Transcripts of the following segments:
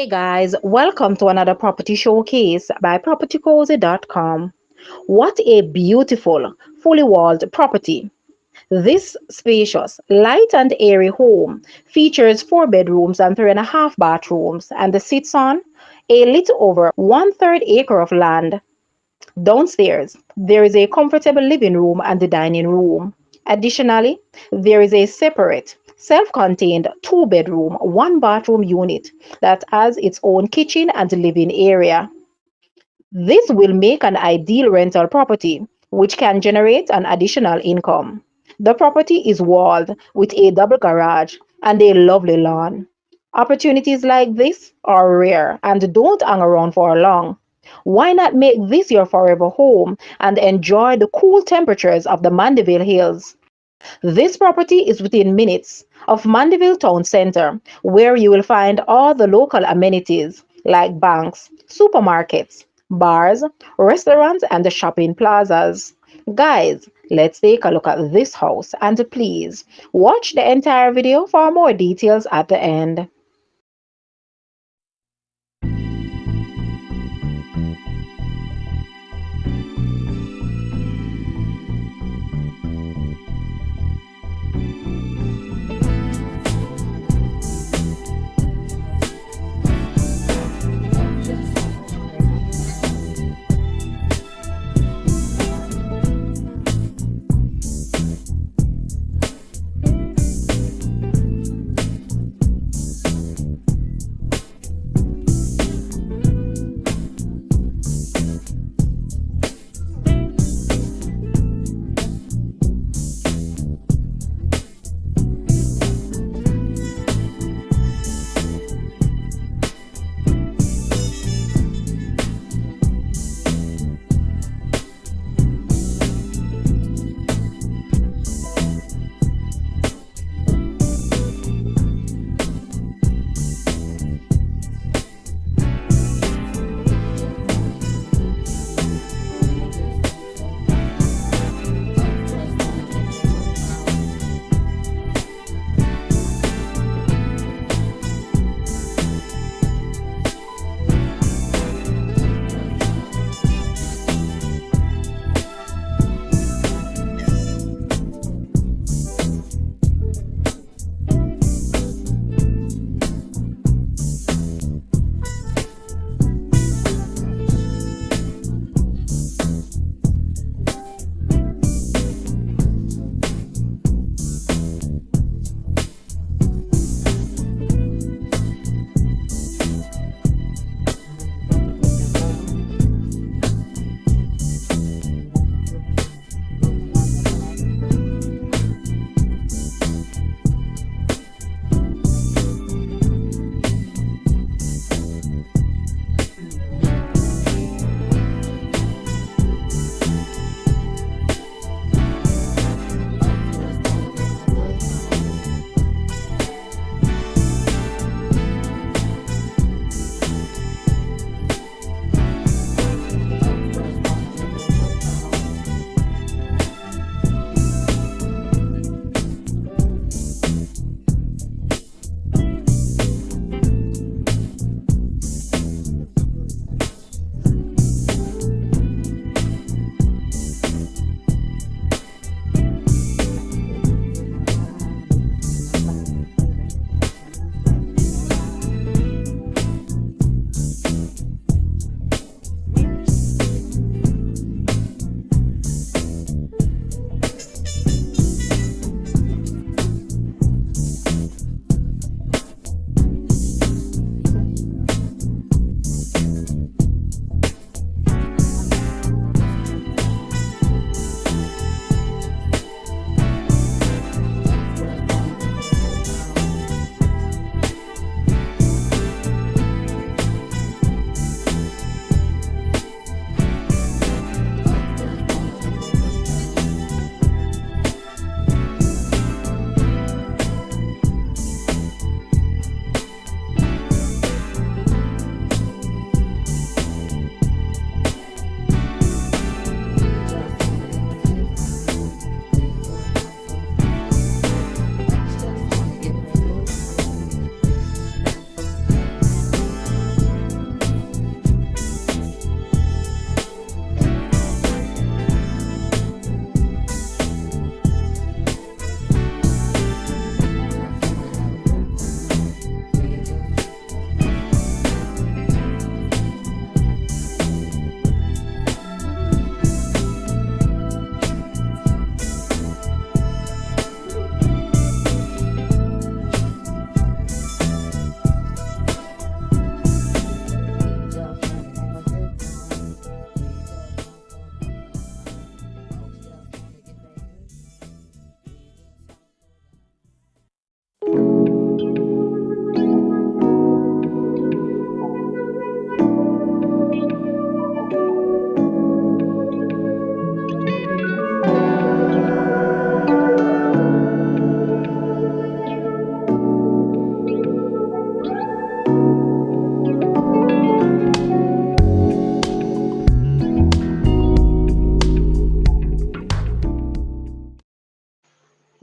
Guys, welcome to another property showcase by propertycozy.com. What a beautiful, fully walled property. This spacious, light and airy home features 4 bedrooms and 3.5 bathrooms and sits on a little over 1/3 acre of land. Downstairs, there is a comfortable living room and the dining room. Additionally, there is a separate, self contained 2 bedroom, 1 bathroom unit that has its own kitchen and living area. This will make an ideal rental property, which can generate an additional income. The property is walled with a double garage and a lovely lawn. Opportunities like this are rare and don't hang around for long. Why not make this your forever home and enjoy the cool temperatures of the Mandeville Hills? This property is within minutes of Mandeville Town Center, where you will find all the local amenities like banks, supermarkets, bars, restaurants, and the shopping plazas. Guys, let's take a look at this house and please watch the entire video for more details at the end.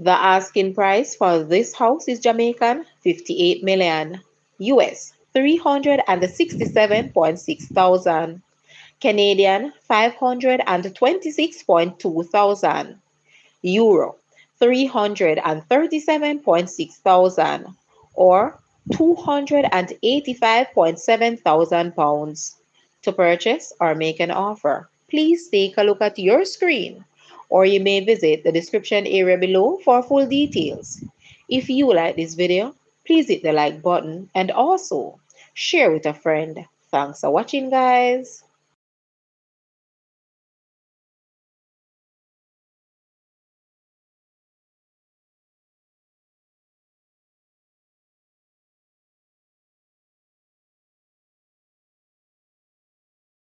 The asking price for this house is Jamaican 58 million, US 367.6 thousand, Canadian 526.2 thousand, Euro 337.6 thousand, or 285.7 thousand pounds. To purchase or make an offer, please take a look at your screen, or you may visit the description area below for full details. If you like this video, please hit the like button and also share with a friend. Thanks for watching, guys.